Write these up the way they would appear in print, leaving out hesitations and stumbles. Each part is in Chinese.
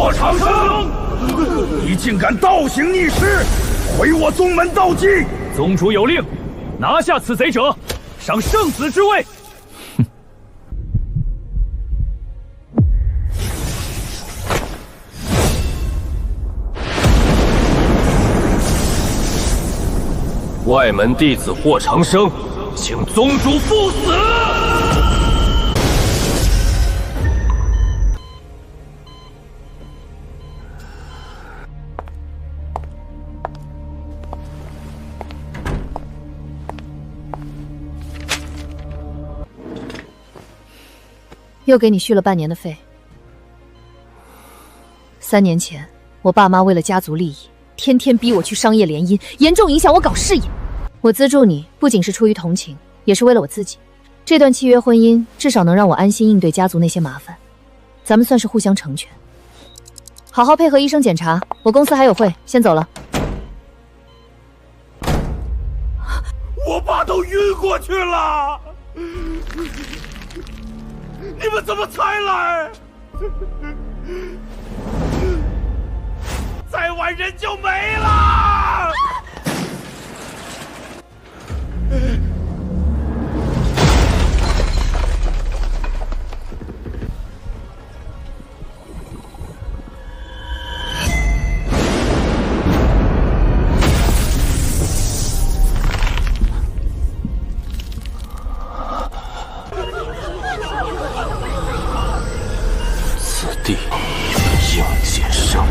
霍长生，你竟敢倒行逆施，毁我宗门道基！宗主有令，拿下此贼者，赏圣子之位。哼！外门弟子霍长生，请宗主赴死！又给你续了半年的费。3年前，我爸妈为了家族利益，天天逼我去商业联姻，严重影响我搞事业。我资助你，不仅是出于同情，也是为了我自己。这段契约婚姻至少能让我安心应对家族那些麻烦，咱们算是互相成全。好好配合医生检查，我公司还有会，先走了。我爸都晕过去了。你们怎么才来？再晚人就没了！地应劫生，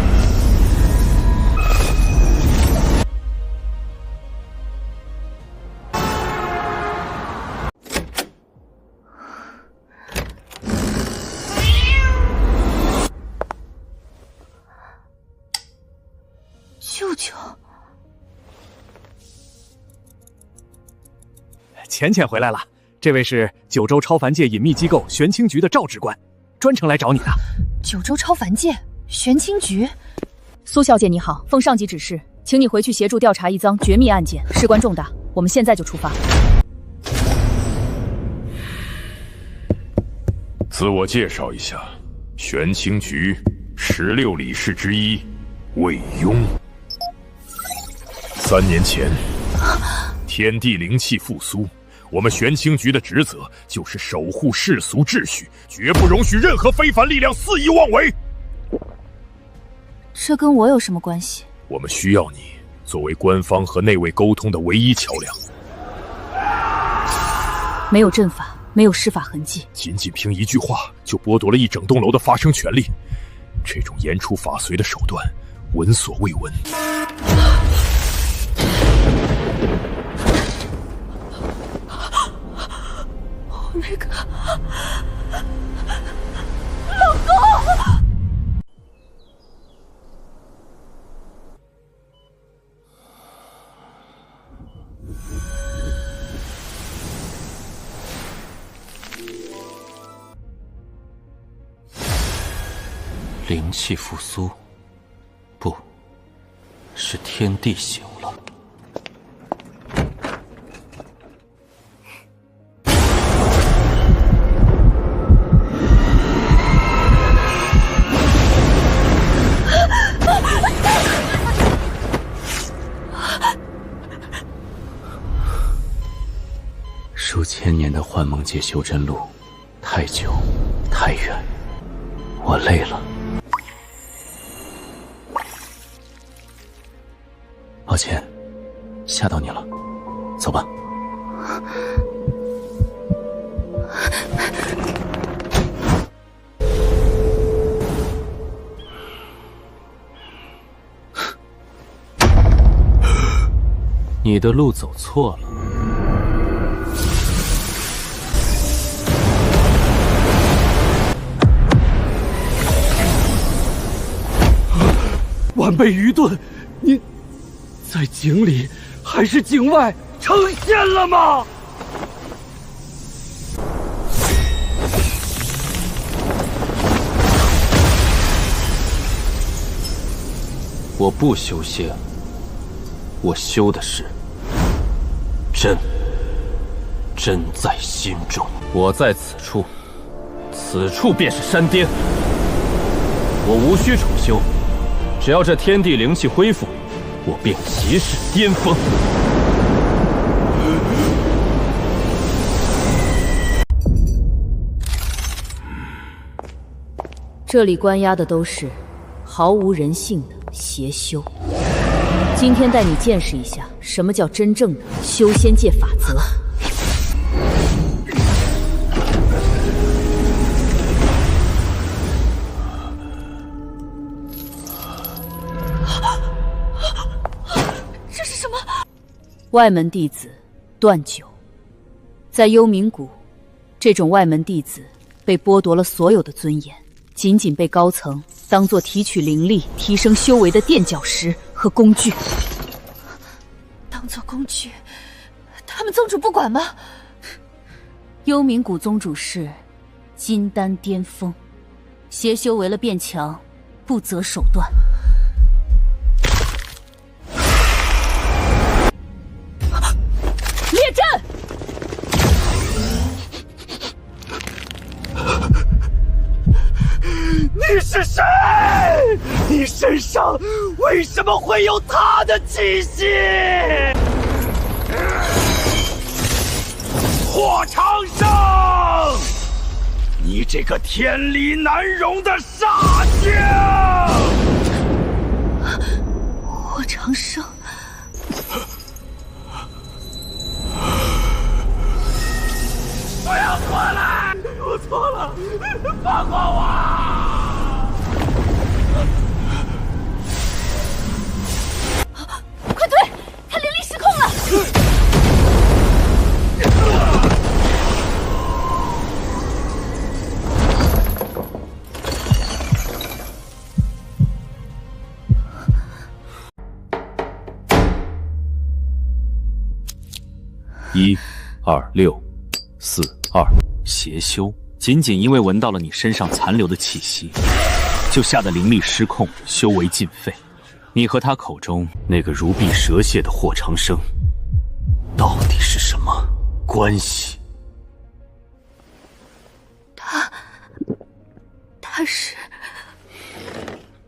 舅舅，浅浅回来了。这位是九州超凡界隐秘机构玄清局的赵直官，专程来找你的。九州超凡界玄清局，苏小姐你好，奉上级指示，请你回去协助调查一桩绝密案件，事关重大，我们现在就出发。自我介绍一下，玄清局16理事之一，魏庸。3年前，天地灵气复苏。我们玄清局的职责就是守护世俗秩序，绝不容许任何非凡力量肆意妄为。这跟我有什么关系？我们需要你作为官方和内卫沟通的唯一桥梁。没有阵法，没有施法痕迹，仅凭一句话就剥夺了一整栋楼的发声权利，这种言出法随的手段，闻所未闻。那个老公，灵气复苏，不是天地醒了。数千年的幻梦界修真路，太久太远，我累了。抱歉，吓到你了，走吧。你的路走错了。晚辈愚钝，您在井里还是井外？成仙了吗？我不修仙，我修的是真。真在心中。我在此处，此处便是山巅。我无需重修，只要这天地灵气恢复，我便息事巅峰。这里关押的都是毫无人性的邪修。今天带你见识一下什么叫真正的修仙界法则。这是什么？外门弟子段九，在幽冥谷，这种外门弟子被剥夺了所有的尊严，仅仅被高层当作提取灵力、提升修为的垫脚石和工具。当做工具，他们宗主不管吗？幽冥谷宗主是金丹巅峰，邪修为了变强，不择手段。列阵！你是谁？你身上为什么会有他的气息？霍长生，你这个天理难容的傻精！霍长生，不要过来！我错了，放过我！快退！他灵力失控了！12642，邪修，仅仅因为闻到了你身上残留的气息，就吓得灵力失控，修为尽废。你和他口中那个如臂蛇蝎的霍长生，到底是什么关系？他是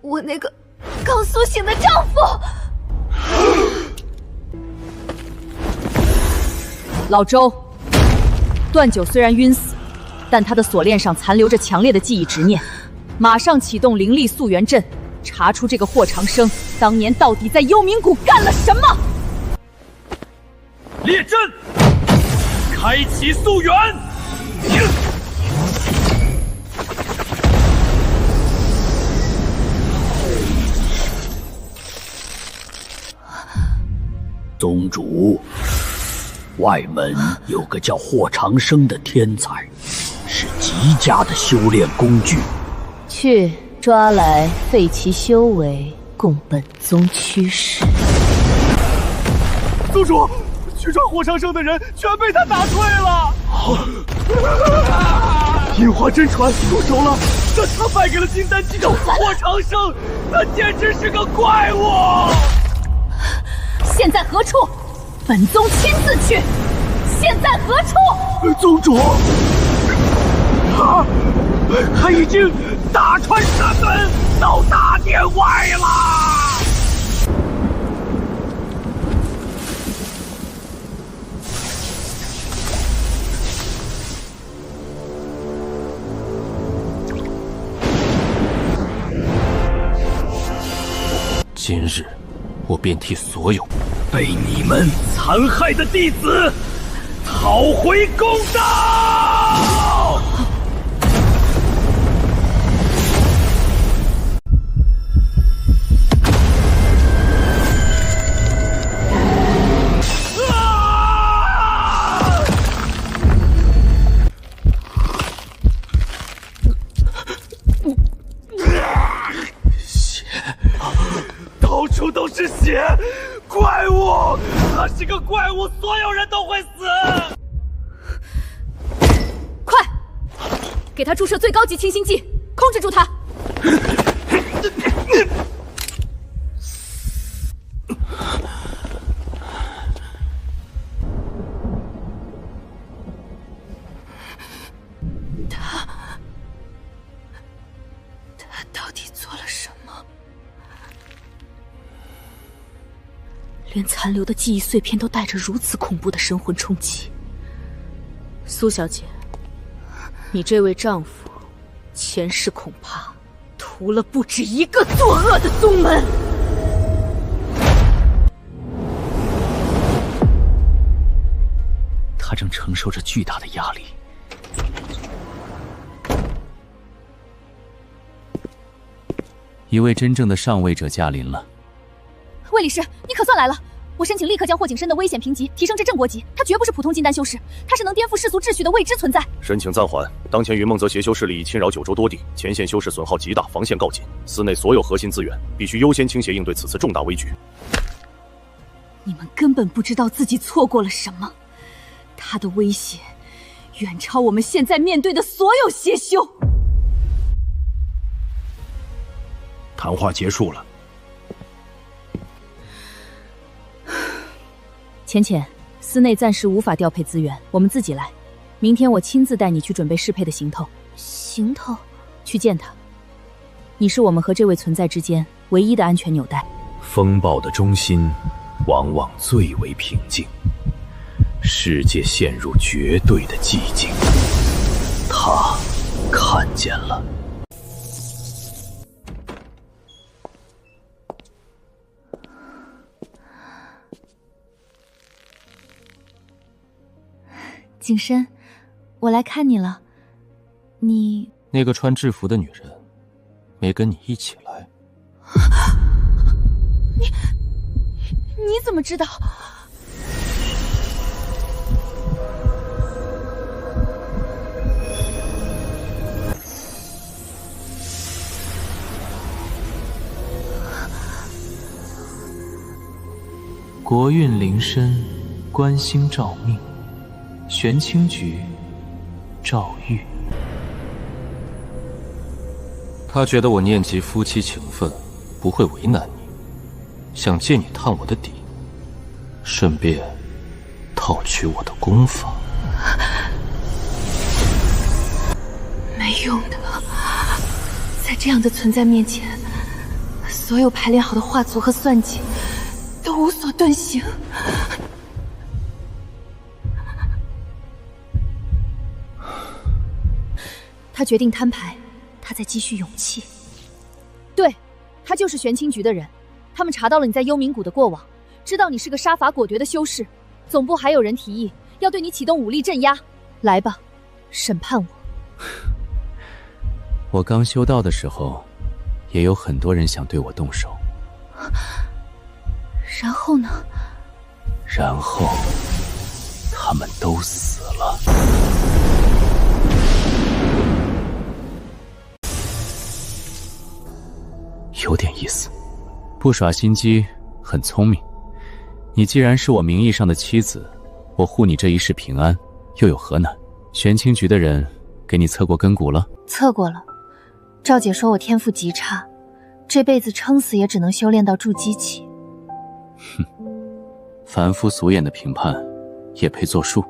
我那个刚苏醒的丈夫。老周，段九虽然晕死，但他的锁链上残留着强烈的记忆执念。马上启动灵力溯源阵，查出这个霍长生当年到底在幽冥谷干了什么。列阵，开启溯源。宗主，外门有个叫霍长生的天才，是极佳的修炼工具。去抓来废其修为，供本宗驱使。宗主，去抓霍长生的人全被他打退了。樱花真传出手了，让他败给了金丹机构。霍长生，他简直是个怪物！现在何处？本宗亲自去。现在何处？宗主，他已经大穿山门到大殿外了。今日，我便替所有被你们残害的弟子讨回公道！到处都是血，怪物！他是个怪物，所有人都会死。快，给他注射最高级清新剂，控制住他。他到底做了什么？连残留的记忆碎片都带着如此恐怖的神魂冲击。苏小姐，你这位丈夫前世恐怕屠了不止一个作恶的宗门。他正承受着巨大的压力。一位真正的上位者驾临了。魏理事，你可算来了！我申请立刻将霍景深的危险评级提升至正国级，他绝不是普通金丹修士，他是能颠覆世俗秩序的未知存在。申请暂缓。当前云梦泽邪修势力已侵扰九州多地，前线修士损耗极大，防线告紧，司内所有核心资源必须优先倾斜应对此次重大危局。你们根本不知道自己错过了什么，他的威胁远超我们现在面对的所有邪修。谈话结束了。浅浅，司内暂时无法调配资源，我们自己来。明天我亲自带你去准备适配的行头。行头？去见他。你是我们和这位存在之间唯一的安全纽带。风暴的中心往往最为平静，世界陷入绝对的寂静。他看见了。景深，我来看你了。你那个穿制服的女人没跟你一起来。你怎么知道？国运临身，观星照命，玄清局，赵玉。他觉得我念及夫妻情分，不会为难你，想借你探我的底，顺便套取我的功法。没用的，在这样的存在面前，所有排练好的画组和算计都无所遁形。他决定摊牌，他在积蓄勇气。对，他就是玄清局的人，他们查到了你在幽冥谷的过往，知道你是个杀伐果决的修士。总部还有人提议要对你启动武力镇压。来吧，审判我。我刚修道的时候，也有很多人想对我动手。然后呢？然后，他们都死了。有点意思，不耍心机，很聪明。你既然是我名义上的妻子，我护你这一世平安，又有何难？玄清局的人给你测过根骨了？测过了。赵姐说我天赋极差，这辈子撑死也只能修炼到筑基期。哼，凡夫俗眼的评判也配作数？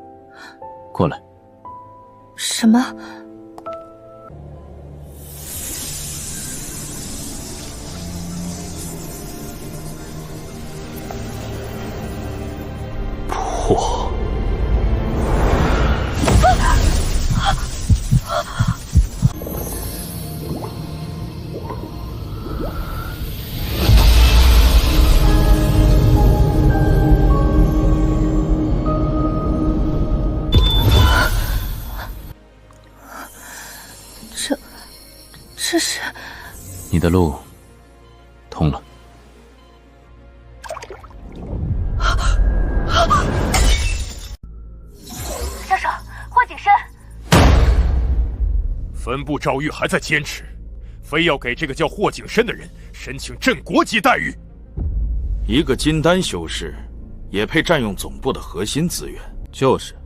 过来。什么？破！这是你的路通了。杀手霍景深，分部赵玉还在坚持，非要给这个叫霍景深的人申请镇国级待遇。一个金丹修士，也配占用总部的核心资源？就是，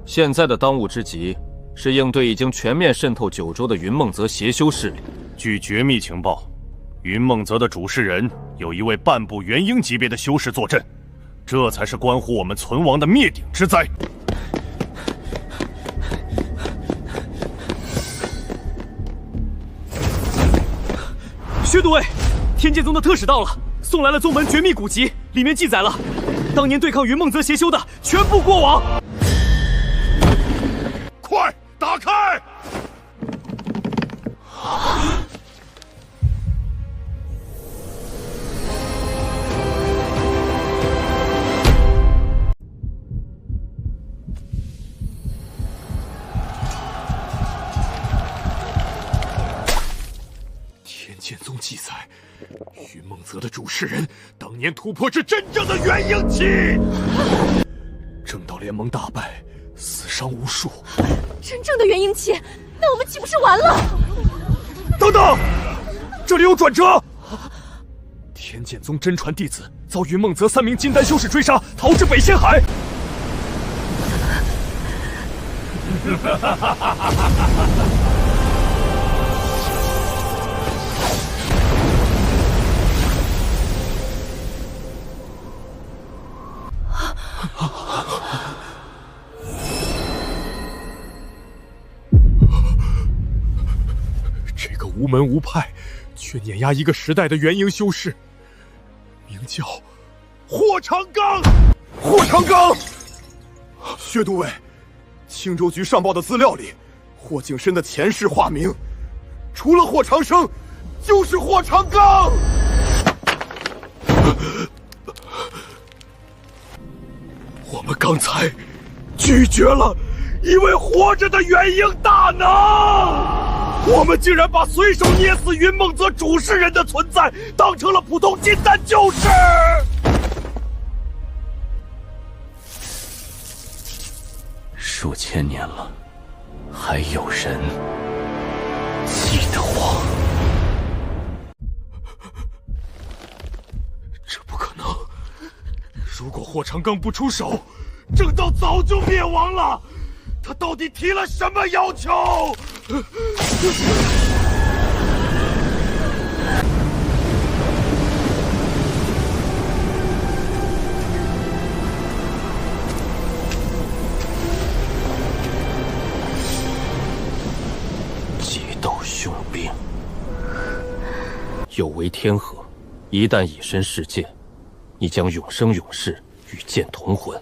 现在的当务之急是应对已经全面渗透九州的云梦泽邪修势力。据绝密情报，云梦泽的主事人有一位半步元婴级别的修士坐镇，这才是关乎我们存亡的灭顶之灾。薛都尉，天剑宗的特使到了，送来了宗门绝密古籍，里面记载了当年对抗云梦泽邪修的全部过往。快打开！天剑宗记载，云梦泽的主事人当年突破至真正的元婴期，正道联盟大败，死伤无数。真正的元婴期，那我们岂不是完了？等等，这里有转折。天剑宗真传弟子遭云梦泽3名金丹修士追杀，逃至北仙海。这个无门无派却碾压一个时代的元婴修士，名叫霍长刚。霍长刚，薛都尉，青州局上报的资料里，霍景深的前世化名，除了霍长生，就是霍长刚。我们刚才拒绝了一位活着的元婴大能，我们竟然把随手捏死云梦泽主事人的存在当成了普通金丹救世。数千年了，还有人记得我？这不可能！如果霍长刚不出手，正道早就灭亡了。他到底提了什么要求？激斗凶兵，有为天河，一旦以身试剑，你将永生永世，与剑同魂，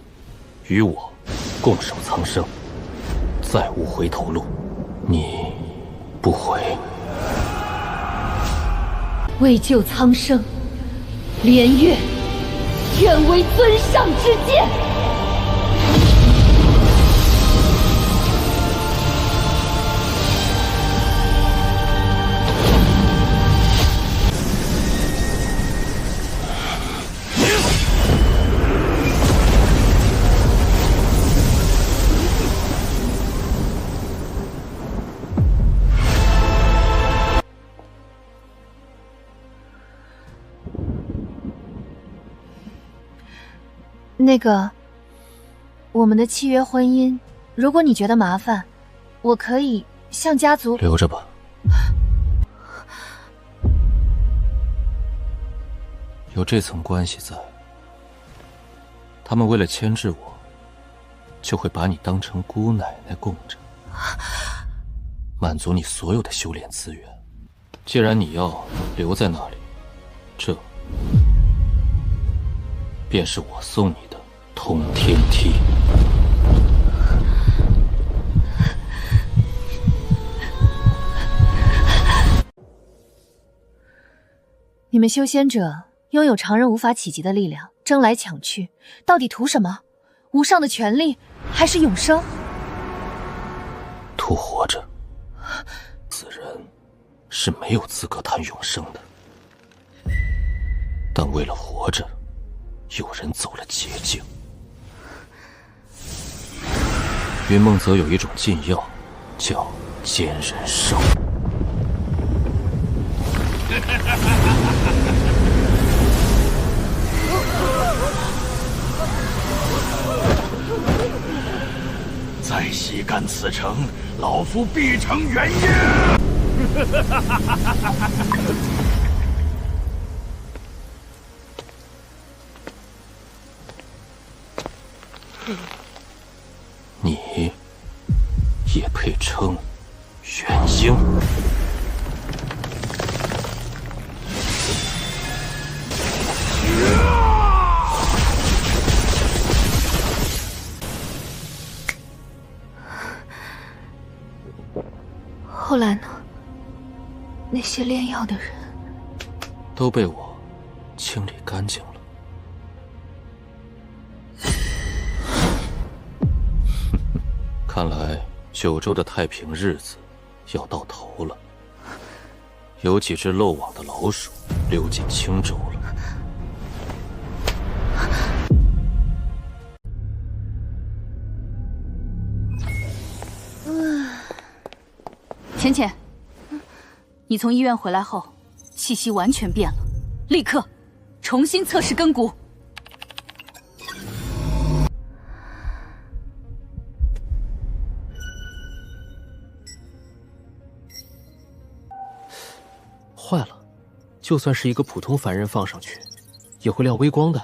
与我共守苍生，再无回头路。你不悔？为救苍生，连月愿为尊上之剑。那个，我们的契约婚姻，如果你觉得麻烦，我可以向家族留着吧。有这层关系在，他们为了牵制我，就会把你当成姑奶奶供着，满足你所有的修炼资源。既然你要留在那里，这便是我送你的通天梯。你们修仙者拥有常人无法企及的力量，争来抢去，到底图什么？无上的权力，还是永生？图活着。此人是没有资格谈永生的，但为了活着，有人走了捷径。云梦泽有一种禁药，叫奸人寿。再细干此城，老夫必成元婴。你也配称元婴？那些炼药的人都被我清理干净了。看来九州的太平日子要到头了。有几只漏网的老鼠溜进青州了。浅浅，你从医院回来后，气息完全变了，立刻重新测试根骨。坏了，就算是一个普通凡人放上去，也会亮微光的。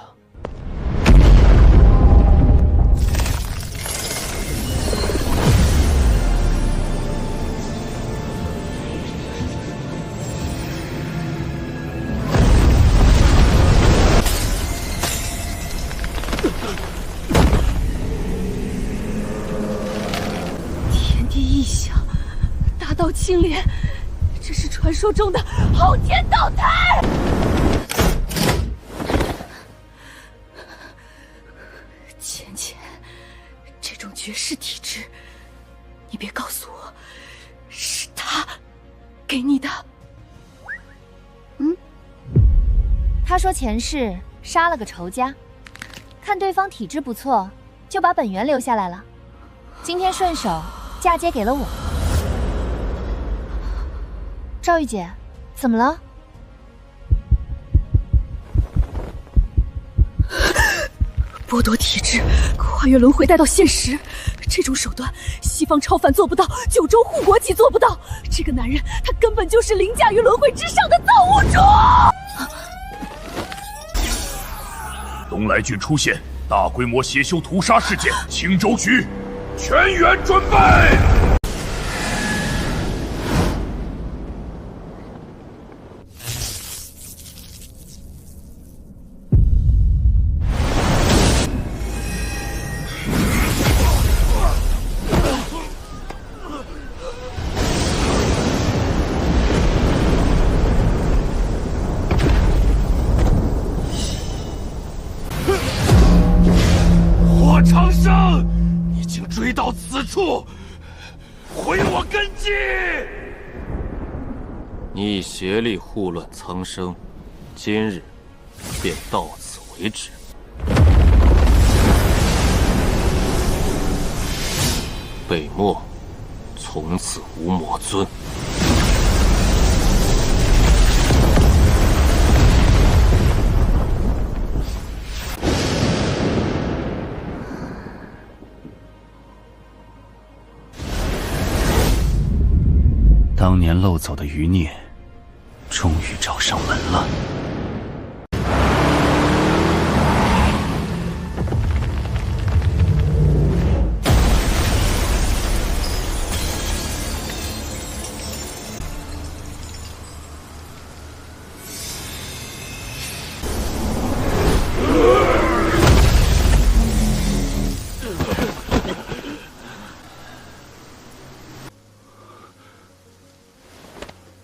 天地异象，大道青莲。这是传说中的昊天道台。浅浅，这种绝世体质，你别告诉我是他给你的。他说前世杀了个仇家，看对方体质不错，就把本源留下来了。今天顺手嫁接给了我。赵玉姐，怎么了？剥夺体质，跨越轮回带到现实，这种手段，西方超凡做不到，九州护国级做不到。这个男人，他根本就是凌驾于轮回之上的造物主。东来郡出现大规模邪修屠杀事件，青州局全员准备。长生已经追到此处，毁我根基！你以邪力护乱苍生，今日便到此为止。北漠从此无魔尊。当年漏走的余孽，终于找上门了。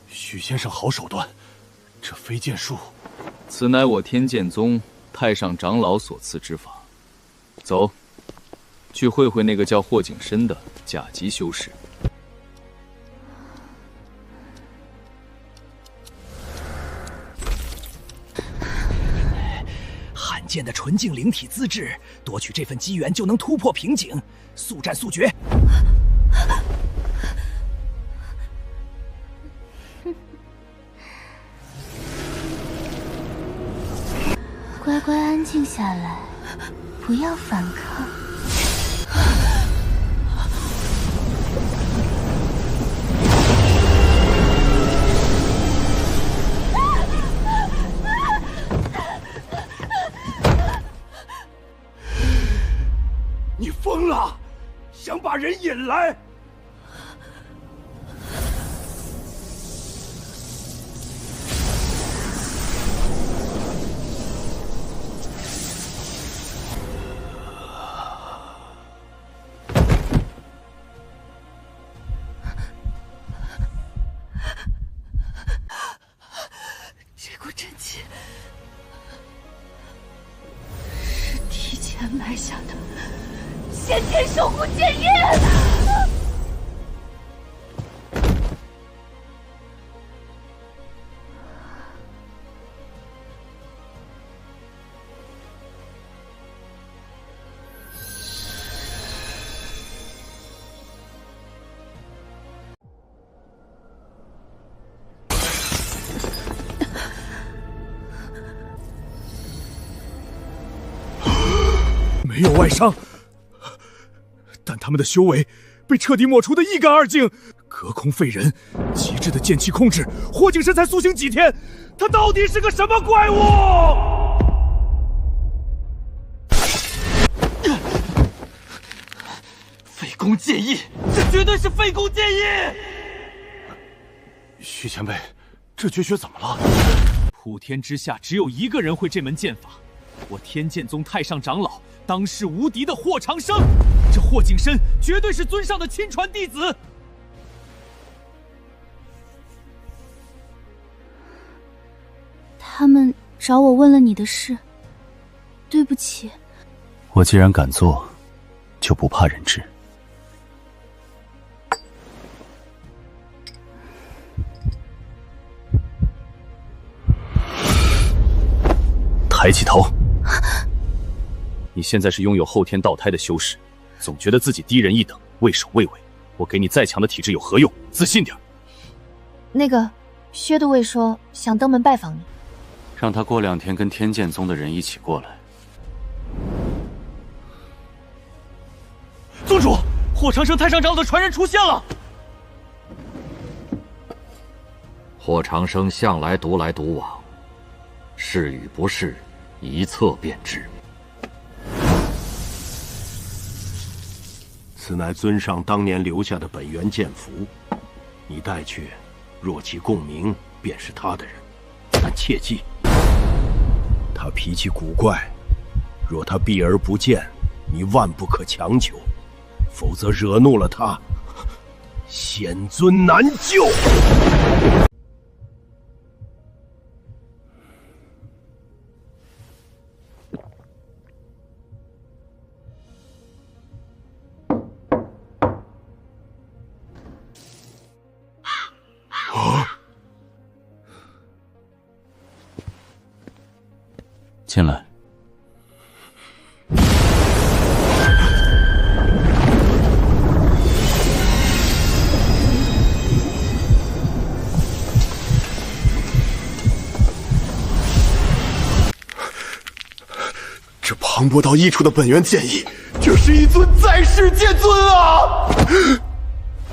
许先生好手段，这飞剑术，此乃我天剑宗太上长老所赐之法。走，去会会那个叫霍景深的甲级修士。罕见的纯净灵体资质，夺取这份机缘就能突破瓶颈，速战速决。乖乖安静下来，不要反抗。你疯了，想把人引来？真气是提前埋下的先天守护剑印。没有外伤，但他们的修为被彻底抹除得一干二净，隔空废人，极致的剑气控制。霍景深才苏醒几天，他到底是个什么怪物？废宫剑意，这绝对是废宫剑意！徐前辈，这绝学怎么了？普天之下只有一个人会这门剑法，我天剑宗太上长老，当世无敌的霍长生。这霍景深绝对是尊上的亲传弟子。他们找我问了你的事，对不起。我既然敢做，就不怕人知。抬起头。你现在是拥有后天道胎的修士，总觉得自己低人一等，畏首畏尾。我给你再强的体质有何用？自信点。那个薛都尉说想登门拜访你，让他过2天跟天剑宗的人一起过来。宗主，霍长生太上长老的传人出现了。霍长生向来独来独往，是与不是，一测便知。此乃尊上当年留下的本源剑符，你带去，若其共鸣，便是他的人。但切记，他脾气古怪，若他避而不见，你万不可强求，否则惹怒了他，显尊难救。进来。这磅礴到溢处的本源剑意，这是一尊在世剑尊啊！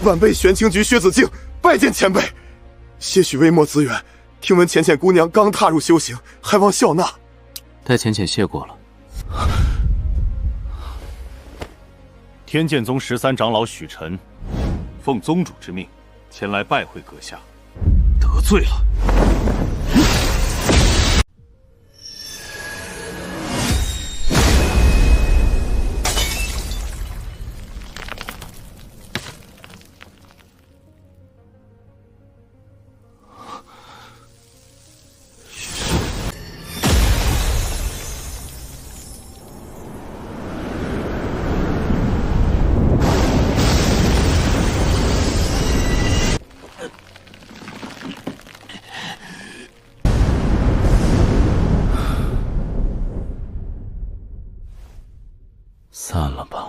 晚辈玄清局薛子敬拜见前辈，些许微末资源，听闻浅浅姑娘刚踏入修行，还望笑纳。待浅浅谢过了。天剑宗13长老许晨，奉宗主之命，前来拜会阁下。得罪了。散了吧。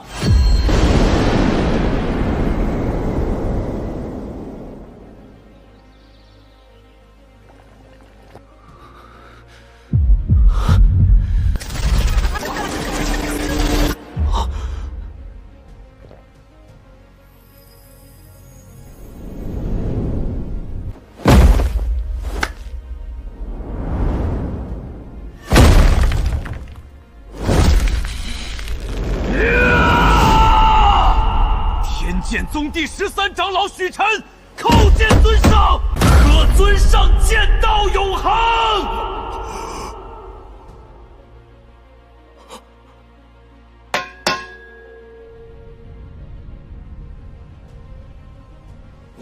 剑宗第13长老许晨叩见尊上，贺尊上剑道永恒。